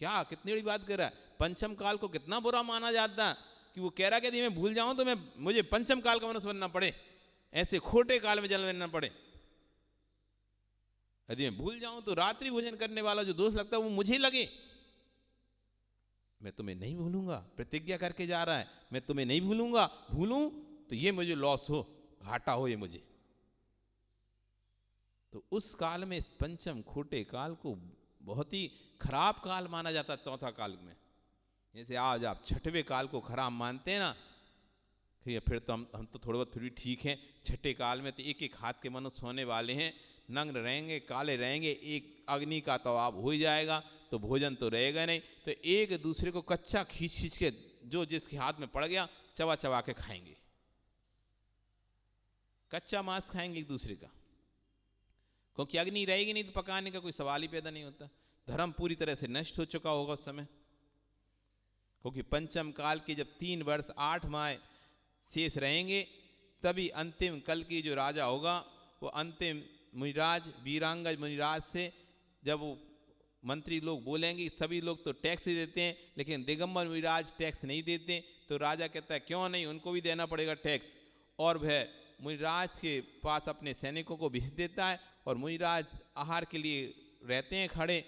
क्या कितनी बड़ी बात कर रहा है, पंचम काल को कितना बुरा माना जाता है कि वो कह रहा है कि यदि मैं भूल जाऊं तो मुझे पंचम काल का मनुष्य बनना पड़े, ऐसे खोटे काल में जन्म लेना पड़े। यदि मैं भूल जाऊं तो रात्रि भोजन करने वाला जो दोष लगता है वो मुझे लगे। मैं तुम्हें नहीं भूलूंगा, प्रतिज्ञा करके जा रहा है, मैं तुम्हें नहीं भूलूंगा, भूलूं तो ये मुझे लॉस हो, घाटा हो ये मुझे। तो उस काल में, इस पंचम खोटे काल को बहुत ही खराब काल माना जाता चौथा काल में। जैसे आज आप छठवें काल को खराब मानते हैं ना, फिर तो हम तो थोड़ा बहुत फिर भी ठीक हैं। छठे काल में तो एक एक हाथ के मनुष्य होने वाले हैं, नग्न रहेंगे, काले रहेंगे, एक अग्नि का तवाब हो ही जाएगा, तो भोजन तो रहेगा नहीं, तो एक दूसरे को कच्चा खींच खींच के जो जिसके हाथ में पड़ गया चबा चबा के खाएंगे, कच्चा मांस खाएंगे एक दूसरे का, क्योंकि अग्नि रहेगी नहीं तो पकाने का कोई सवाल ही पैदा नहीं होता। धर्म पूरी तरह से नष्ट हो चुका होगा उस समय, क्योंकि पंचम काल के जब 3 वर्ष 8 माह शेष रहेंगे, तभी अंतिम कल की जो राजा होगा वो अंतिम मुनिराज, वीरांगज मुनिराज से जब वो मंत्री लोग बोलेंगे, सभी लोग तो टैक्स ही देते हैं लेकिन दिगंबर मुनिराज टैक्स नहीं देते, तो राजा कहता है क्यों नहीं, उनको भी देना पड़ेगा टैक्स। और वह मुनिराज के पास अपने सैनिकों को भेज देता है, और मुनिराज आहार के लिए रहते हैं खड़े,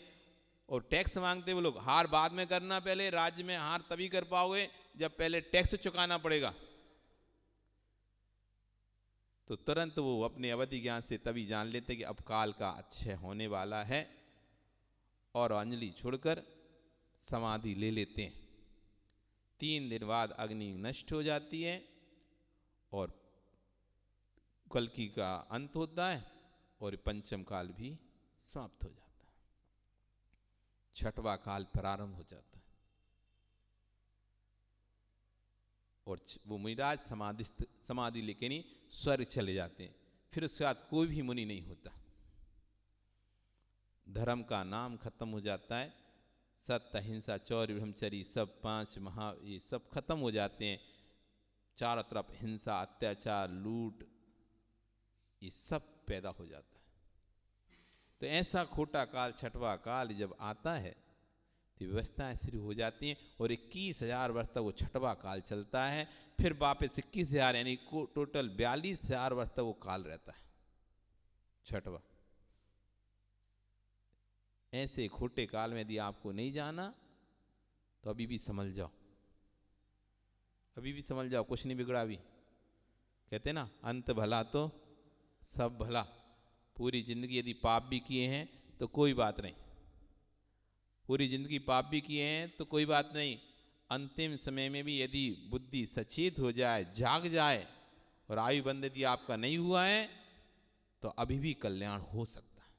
और टैक्स मांगते वो लोग। हार बाद में करना, पहले राज्य में हार तभी कर पाओगे जब पहले टैक्स चुकाना पड़ेगा। तो तुरंत वो अपने अवधि ज्ञान से तभी जान लेते कि अब काल का अच्छे होने वाला है, और अंजलि छोड़कर समाधि ले लेते हैं। 3 दिन बाद अग्नि नष्ट हो जाती है और कल्कि का अंत होता है और पंचम काल भी समाप्त हो जाता है, छठवां काल प्रारंभ हो जाता है। और वो मुनिराज समाधि लेके नहीं स्वर्ग चले जाते हैं। फिर उसके बाद कोई भी मुनि नहीं होता, धर्म का नाम खत्म हो जाता है। सत्य, अहिंसा, चौर्य, ब्रह्मचर्य सब 5 महा ये सब खत्म हो जाते हैं। चारों तरफ हिंसा, अत्याचार, लूट, ये सब पैदा हो जाता है। तो ऐसा खोटा काल, छठवां काल जब आता है तो व्यवस्थाएं शुरू हो जाती हैं और 21,000 वर्ष तक वो छठवां काल चलता है। फिर वापस 21,000 यानी टोटल 42,000 वर्ष तक वो काल रहता है छठवां। ऐसे खोटे काल में यदि आपको नहीं जाना तो अभी भी समझ जाओ, अभी भी समझ जाओ, कुछ नहीं बिगड़ा। अभी कहते ना, अंत भला तो सब भला। पूरी जिंदगी यदि पाप भी किए हैं तो कोई बात नहीं, पूरी जिंदगी पाप भी किए हैं तो कोई बात नहीं। अंतिम समय में भी यदि बुद्धि सचेत हो जाए, जाग जाए, और आयु बंध यदि आपका नहीं हुआ है तो अभी भी कल्याण हो सकता है।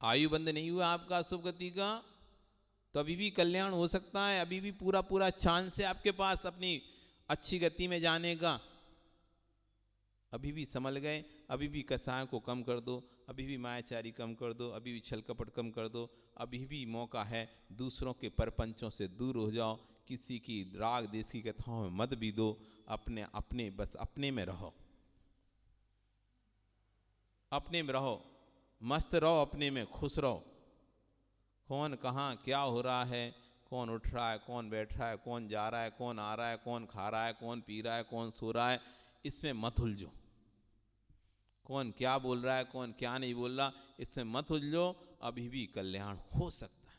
आयु बंध नहीं हुआ आपका शुभ गति का तो अभी भी कल्याण हो सकता है। अभी भी पूरा पूरा चांस है आपके पास अपनी अच्छी गति में जाने का। अभी भी संभल गए, अभी भी कसायों को कम कर दो, अभी भी मायाचारी कम कर दो, अभी भी छल कपट कम कर दो, अभी भी मौका है। दूसरों के परपंचों से दूर हो जाओ, किसी की राग देश की कथाओं में मत भी दो, अपने अपने बस अपने में रहो, अपने में रहो, मस्त रहो, अपने में खुश रहो। कौन कहाँ क्या हो रहा है, कौन उठ रहा है, कौन बैठ रहा है, कौन जा रहा है, कौन आ रहा है, कौन खा रहा है, कौन पी रहा है, कौन सो रहा है, इसमें मत उलझो। कौन क्या बोल रहा है, कौन क्या नहीं बोल रहा, इसमें मत उलझो। अभी भी कल्याण हो सकता है।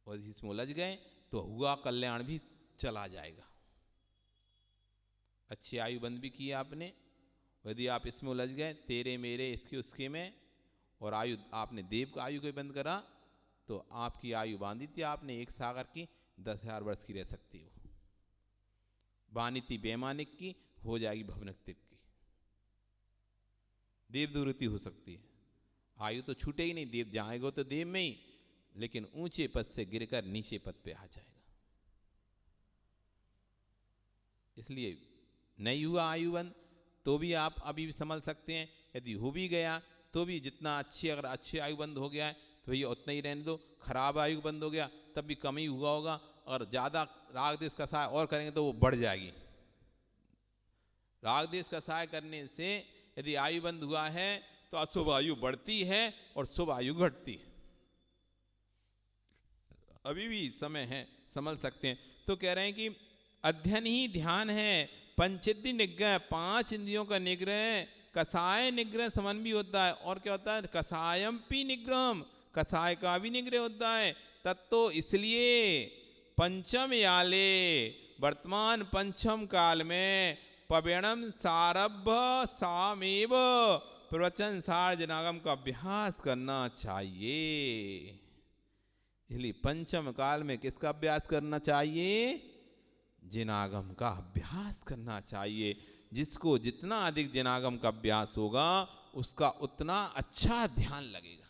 और इसमें उलझ गए तो हुआ कल्याण भी चला जाएगा। अच्छी आयु बंद भी की आपने, यदि आप इसमें उलझ गए तेरे मेरे इसके उसके में, और आयु आपने देव का आयु को बंद करा तो आपकी आयु बांधी थी आपने 1 सागर की 10,000 वर्ष की रह सकती हो। बानी थी बेमानिक की, हो जाएगी भवनक्तिक की, देव दुर्गति हो सकती है। आयु तो छूटे ही नहीं, देव जाएगा तो देव में ही, लेकिन ऊंचे पद से गिरकर नीचे पद पे आ जाएगा। इसलिए नहीं हुआ आयुवन तो भी आप अभी भी संभल सकते हैं। यदि हो भी गया तो भी जितना अगर अच्छे आयु बंद हो गया है तो भैया उतना ही रहने दो। खराब आयु बंद हो गया तब भी कम ही हुआ होगा, और ज़्यादा राग देश का सहाय और करेंगे तो वो बढ़ जाएगी। राग देश का सहाय करने से यदि आयु बंद हुआ है तो अशुभ आयु बढ़ती है और शुभ आयु घटती है। अभी भी समय है, समझ सकते हैं। तो कह रहे हैं कि अध्ययन ही ध्यान है, पंचेन्द्रिय निग्रह, 5 इंद्रियों का निग्रह, कसाय निग्रह समन भी होता है। और क्या होता है, कसायम्पि निग्रहम, कसाय का भी निग्रह होता है। तत्तो इसलिए पंचम याले, वर्तमान पंचम काल में पवेणम सारभ सामेव प्रवचन सार जनागम का अभ्यास करना चाहिए। इसलिए पंचम काल में किसका अभ्यास करना चाहिए, जिनागम का अभ्यास करना चाहिए। जिसको जितना अधिक जिनागम का अभ्यास होगा उसका उतना अच्छा ध्यान लगेगा।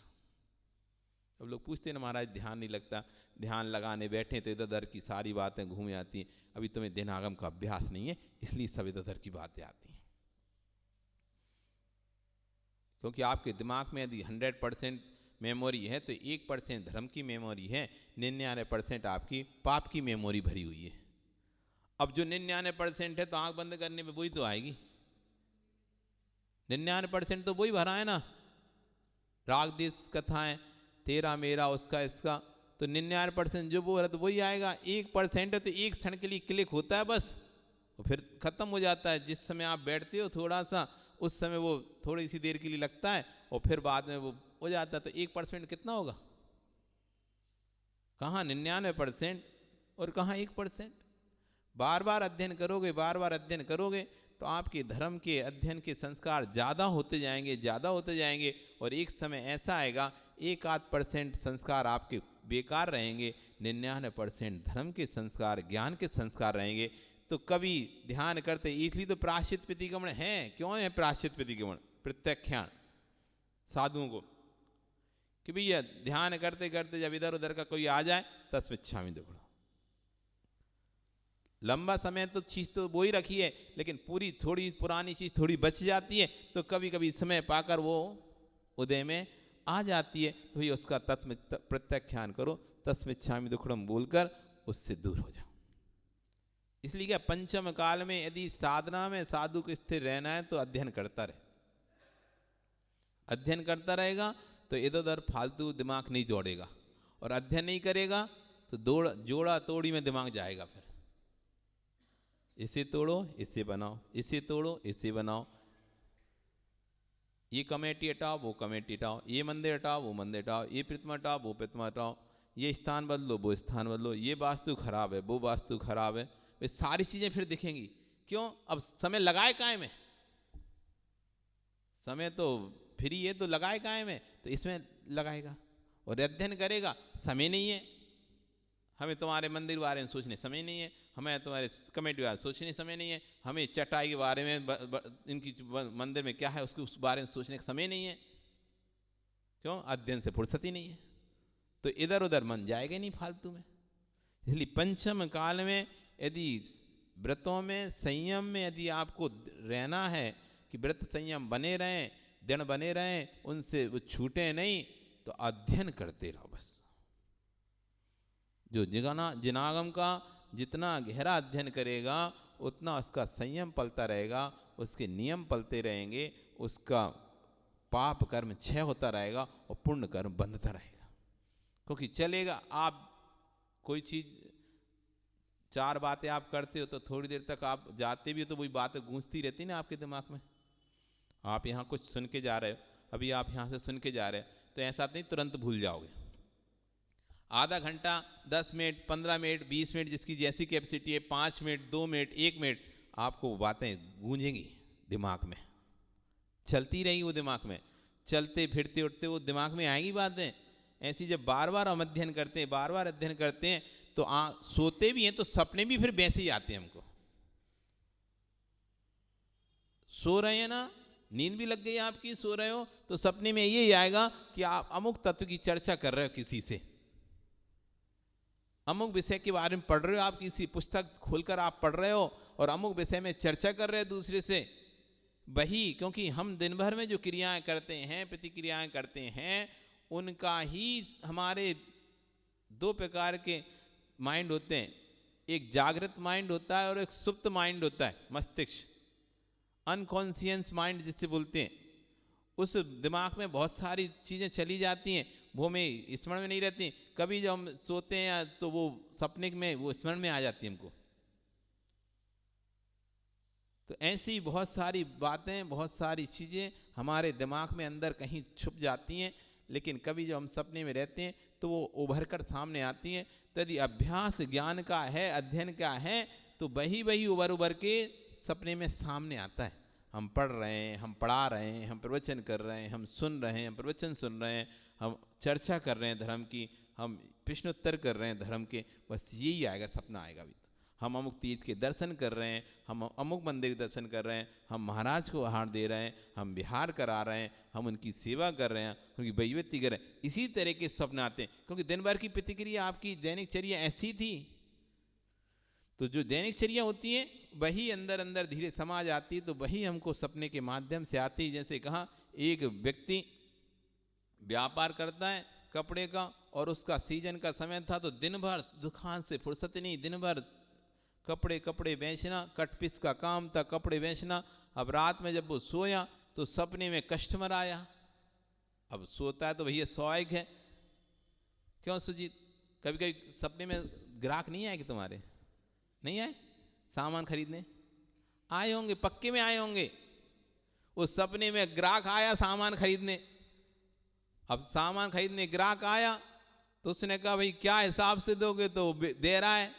अब लोग पूछते हैं ना महाराज ध्यान नहीं लगता, ध्यान लगाने बैठे तो इधर उधर की सारी बातें घूमे आती हैं। अभी तुम्हें जिनागम का अभ्यास नहीं है इसलिए सब इधर उधर की बातें आती हैं। क्योंकि आपके दिमाग में यदि 100% मेमोरी है तो 1% धर्म की मेमोरी है, 99% आपकी पाप की मेमोरी भरी हुई है। अब जो 99% है तो आंख बंद करने में वही तो आएगी, 99% तो वही भरा है ना। राग देश कथाएं, तेरा मेरा उसका इसका, तो 99% जो वो है तो वही आएगा। 1% है तो 1 क्षण के लिए क्लिक होता है बस, और फिर खत्म हो जाता है। जिस समय आप बैठते हो थोड़ा सा, उस समय वो थोड़ी सी देर के लिए लगता है और फिर बाद में वो हो जाता है, तो 1% कितना होगा? कहाँ 99% और कहाँ 1%। बार बार अध्ययन करोगे, बार बार अध्ययन करोगे तो आपके धर्म के अध्ययन के संस्कार ज़्यादा होते जाएंगे, ज़्यादा होते जाएंगे, और एक समय ऐसा आएगा 1-8% संस्कार आपके बेकार रहेंगे, 99% धर्म के संस्कार, ज्ञान के संस्कार रहेंगे। तो कभी ध्यान करते, इसलिए तो प्रायश्चित प्रतिक्रमण है। क्यों है प्रायश्चित प्रतिक्रमण? प्रत्याख्यान साधुओं को कि भैया ध्यान करते करते जब इधर उधर का कोई आ जाए, तस्मिच्छामि दुक्कडम। लंबा समय तो चीज़ तो वो ही रखी है, लेकिन पूरी थोड़ी पुरानी चीज़ थोड़ी बच जाती है, तो कभी कभी समय पाकर वो उदय में आ जाती है। तो भैया उसका प्रत्याख्यान करो, तस्मिच्छामि दुक्कडम बोलकर उससे दूर हो जाओ। इसलिए क्या पंचम काल में यदि साधना में साधु को स्थिर रहना है तो अध्ययन करता रहे। अध्ययन करता रहेगा तो इधर उधर फालतू दिमाग नहीं जोड़ेगा, और अध्ययन नहीं करेगा तो जोड़ा तोड़ी में दिमाग जाएगा। फिर इसे तोड़ो इसे बनाओ, इसे तोड़ो इसे बनाओ, ये कमेटी हटाओ वो कमेटी हटाओ, ये मंदिर हटाओ वो मंदिर हटाओ, ये प्रतिमा हटाओ वो प्रतिमा हटाओ, ये स्थान बदलो वो स्थान बदलो, ये वास्तु खराब है वो वास्तु खराब है। वे सारी चीजें फिर दिखेंगी। क्यों? अब समय लगाए काहे में? समय तो फ्री है, तो लगाए काहे में? तो इसमें लगाएगा और अध्ययन करेगा। समय नहीं है, हमें तुम्हारे मंदिर के बारे में सोचने समय नहीं है, हमें तुम्हारे कमेटी के बारे में सोचने समय नहीं है, हमें चटाई के बारे में इनकी मंदिर में क्या है उसके उस बारे में सोचने का समय नहीं है। क्यों? अध्ययन से फुर्सत ही नहीं है, तो इधर उधर मन जाएगा नहीं फालतू में। इसलिए पंचम काल में यदि व्रतों में संयम में यदि आपको रहना है कि व्रत संयम बने रहें, दिन बने रहें, उनसे वो छूटे नहीं, तो अध्ययन करते रहो बस। जो जिनागम का जितना गहरा अध्ययन करेगा उतना उसका संयम पलता रहेगा, उसके नियम पलते रहेंगे, उसका पाप कर्म क्षय होता रहेगा और पुण्य कर्म बंधता रहेगा। क्योंकि चलेगा, आप कोई चीज़ 4 बातें आप करते हो तो थोड़ी देर तक आप जाते भी हो तो वही बातें गूंजती रहती ना आपके दिमाग में। आप यहाँ कुछ सुन के जा रहे हो, अभी आप यहाँ से सुन के जा रहे हो, तो ऐसा नहीं तुरंत भूल जाओगे। आधा घंटा, 10 मिनट, 15 मिनट, 20 मिनट, जिसकी जैसी कैपेसिटी है, 5 मिनट, 2 मिनट, 1 मिनट, आपको वो बातें गूंजेंगी दिमाग में, चलती रहेगी वो दिमाग में, चलते फिरते उठते वो दिमाग में आएगी बातें। ऐसी जब बार बार हम अध्ययन करते हैं, बार बार अध्ययन करते हैं, तो सोते भी हैं तो सपने भी फिर वैसे ही आते हैं हमको। सो रहे हैं ना, नींद भी लग गई आपकी, सो रहे हो तो सपने में यही आएगा कि आप अमुक तत्व की चर्चा कर रहे हो किसी से, अमुक विषय के बारे में पढ़ रहे हो, आप किसी पुस्तक खोलकर आप पढ़ रहे हो और अमुक विषय में चर्चा कर रहे हो दूसरे से। वही, क्योंकि हम दिन भर में जो क्रियाएं करते हैं, प्रतिक्रियाएं करते हैं, उनका ही हमारे 2 प्रकार के माइंड होते हैं। एक जागृत माइंड होता है और एक सुप्त माइंड होता है, मस्तिष्क, अनकॉन्शियस माइंड जिसे बोलते हैं। उस दिमाग में बहुत सारी चीज़ें चली जाती हैं, वो में स्मरण में नहीं रहती। कभी जब हम सोते हैं तो वो सपने में वो स्मरण में आ जाती है हमको। तो ऐसी बहुत सारी बातें, बहुत सारी चीज़ें हमारे दिमाग में अंदर कहीं छुप जाती हैं, लेकिन कभी जब हम सपने में रहते हैं तो वो उभर कर सामने आती हैं। तो यदि अभ्यास ज्ञान का है, अध्ययन का है, तो वही वही उभर के सपने में सामने आता है। हम पढ़ रहे हैं, हम पढ़ा रहे हैं, हम प्रवचन कर रहे हैं, हम सुन रहे हैं, हम प्रवचन सुन रहे हैं, हम चर्चा कर रहे हैं धर्म की, हम प्रश्नोत्तर कर रहे हैं धर्म के, बस यही आएगा, सपना आएगा। भी तो हम अमुक तीर्थ के दर्शन कर रहे हैं, हम अमुक मंदिर के दर्शन कर रहे हैं, हम महाराज को आहार दे रहे हैं, हम विहार करा रहे हैं, हम उनकी सेवा कर रहे हैं, उनकी वैवत्ति कर रहे हैं। इसी तरह के स्वप्न आते हैं, क्योंकि दिन भर की प्रतिक्रिया आपकी दैनिकचर्या ऐसी थी। तो जो दैनिकचर्या होती है वही अंदर अंदर धीरे समा जाती है, तो वही हमको सपने के माध्यम से आती है। जैसे कहा, एक व्यक्ति व्यापार करता है कपड़े का, और उसका सीजन का समय था, तो दिन भर दुकान से फुर्सत नहीं, दिन भर कपड़े बेचना, कटपीस का काम था, कपड़े बेचना। अब रात में जब वो सोया तो सपने में कस्टमर आया। अब सोता है तो भैया स्वाभाविक है, क्यों सुजीत, कभी कभी सपने में ग्राहक नहीं आए कि तुम्हारे, नहीं आए सामान खरीदने? आए होंगे, पक्के में आए होंगे। उस सपने में ग्राहक आया सामान खरीदने, अब सामान खरीदने ग्राहक आया तो उसने कहा भाई क्या हिसाब से दोगे, तो दे रहा है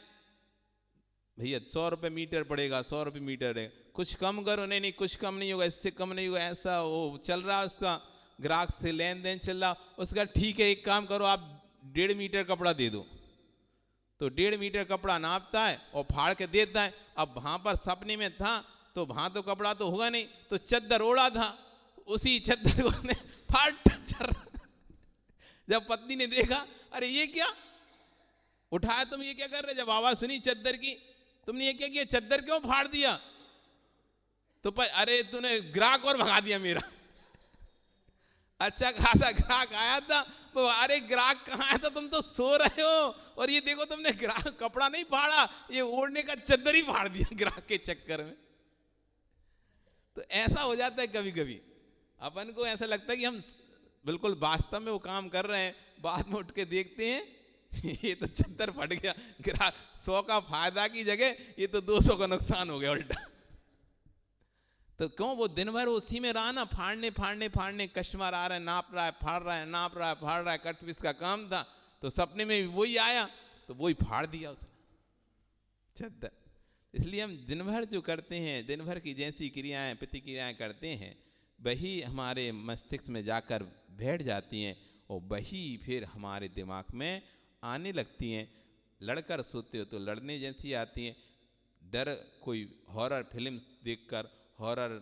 भैया 100 रुपये मीटर पड़ेगा, 100 रुपये मीटर है, कुछ कम करो, नहीं नहीं कुछ कम नहीं होगा, इससे कम नहीं होगा, ऐसा वो चल रहा उसका ग्राहक से लेन देन चल रहा। उसका ठीक है एक काम करो आप 1.5 मीटर कपड़ा दे दो, तो 1.5 मीटर कपड़ा नापता है और फाड़ के देता है। अब वहां पर सपने में था तो वहां तो कपड़ा तो होगा नहीं, तो चद्दर ओढ़ा था, उसी चद्दर को ने फाड़ जब पत्नी ने देखा अरे ये क्या उठाया, तुम ये क्या कर रहे, जब आवाज सुनी चद्दर की तुमने ये क्या किया, चद्दर क्यों फाड़ दिया, तो अरे तूने ग्राहक और भगा दिया मेरा। अच्छा खासा ग्राहक आया था, तो अरे ग्राहक कहाँ आया था, तुम तो सो रहे हो और ये देखो तुमने ग्राहक कपड़ा नहीं फाड़ा, ये ओढ़ने का चद्दर ही फाड़ दिया ग्राहक के चक्कर में। तो ऐसा हो जाता है कभी कभी, अपन को ऐसा लगता है कि हम बिल्कुल वास्तव में वो काम कर रहे हैं, बाद में उठ के देखते हैं ये तो चद्दर फट गया, ग्राहक 100 का फायदा की जगह ये तो 200 का नुकसान हो गया उल्टा। तो क्यों, वो दिन भर उसी में रहा ना, फाड़ने फाड़ने फाड़ने, कस्टमर आ रहा है नाप रहा है फाड़ रहा है, नाप रहा है फाड़ रहा है, कट पीस का काम था, तो सपने में भी वही आया तो वही फाड़ दिया उसने चद्दर। इसलिए हम दिन भर जो करते हैं, दिन भर की जैसी क्रियाएं प्रतिक्रियाएं करते हैं, वही हमारे मस्तिष्क में जाकर बैठ जाती हैं और वही फिर हमारे दिमाग में आने लगती हैं। लड़कर सोते हो तो लड़ने जैसी आती हैं, डर कोई हॉरर फिल्म्स देखकर, हॉरर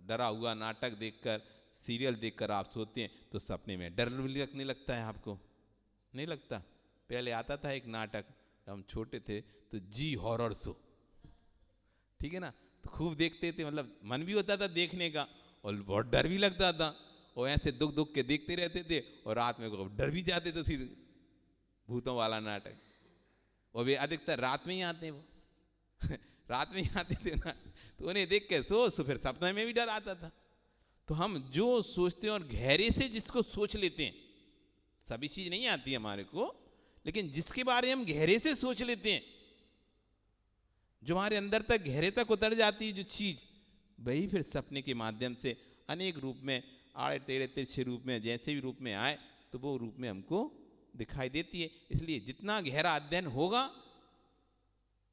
डरा हुआ नाटक देखकर, सीरियल देखकर आप सोते हैं तो सपने में डर भी लगने लगता है, आपको नहीं लगता? पहले आता था एक नाटक, हम छोटे थे तो जी हॉरर शो, ठीक है ना, तो खूब देखते थे, मतलब मन भी होता था देखने का और बहुत डर भी लगता था, और ऐसे दुख दुख के देखते रहते थे और रात में डर भी जाते थे सीधे, भूतों वाला नाटक। और वे अधिकतर रात में ही आते हैं, वो रात में ही आते थे ना, तो उन्हें देख के सो फिर सपने में भी डर आता था। तो हम जो सोचते हैं और गहरे से जिसको सोच लेते हैं, सभी चीज नहीं आती हमारे को, लेकिन जिसके बारे में हम गहरे से सोच लेते हैं, जो हमारे अंदर तक गहरे तक उतर जाती है जो चीज, वही फिर सपने के माध्यम से अनेक रूप में, आड़े टेढ़े तिरछे रूप में, जैसे भी रूप में आए तो वो रूप में हमको दिखाई देती है। इसलिए जितना गहरा अध्ययन होगा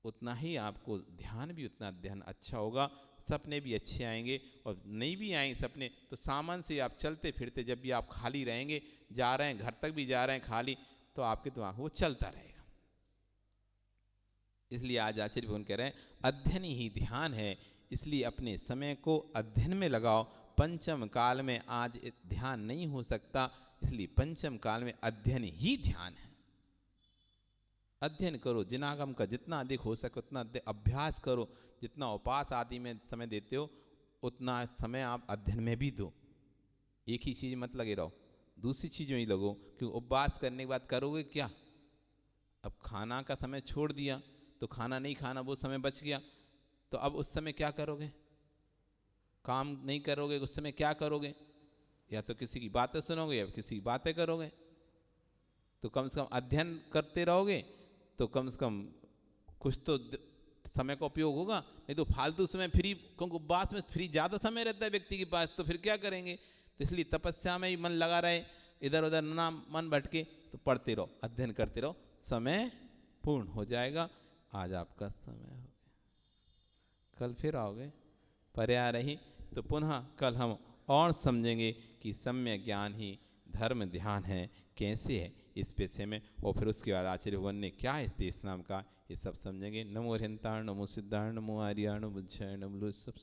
उतना ही आपको ध्यान भी उतना अध्ययन अच्छा होगा, सपने भी अच्छे आएंगे। और नहीं भी आएंगे सपने तो सामान से आप चलते फिरते, जब भी आप खाली रहेंगे, जा रहे हैं घर तक भी जा रहे हैं खाली, तो आपके दिमाग वो चलता रहेगा। इसलिए आज आचार्य भगवान कह रहे हैं अध्ययन ही ध्यान है, इसलिए अपने समय को अध्ययन में लगाओ। पंचम काल में आज ध्यान नहीं हो सकता, इसलिए पंचम काल में अध्ययन ही ध्यान है। अध्ययन करो, जिनागम का जितना अधिक हो सके उतना अभ्यास करो, जितना उपास आदि में समय देते हो उतना समय आप अध्ययन में भी दो। एक ही चीज मत लगे रहो, दूसरी चीज में ही लगो, क्योंकि उपवास करने के बाद करोगे क्या? अब खाना का समय छोड़ दिया तो खाना नहीं खाना, वो समय बच गया, तो अब उस समय क्या करोगे? काम नहीं करोगे, उस समय क्या करोगे? या तो किसी की बातें सुनोगे या किसी की बातें करोगे। तो कम से कम अध्ययन करते रहोगे तो कम से कम कुछ तो समय का उपयोग होगा, नहीं तो फालतू समय फ्री, क्योंकि उपवास में फ्री ज़्यादा समय रहता है व्यक्ति के पास, तो फिर क्या करेंगे? तो इसलिए तपस्या में ही मन लगा रहे, इधर उधर ना मन भटके, तो पढ़ते रहो, अध्ययन करते रहो, समय पूर्ण हो जाएगा। आज आपका समय हो गया, कल फिर आओगे पर्याय रही तो पुनः कल हम और समझेंगे कि सम्यक ज्ञान ही धर्म ध्यान है कैसे है इस विषय में, और फिर उसके बाद आचार्य भगवान ने क्या इस देश नाम का, ये सब समझेंगे। नमो हरिहंताण, नमो सिद्धाण, नमो आर्याण, बुद्धाय, नमो सब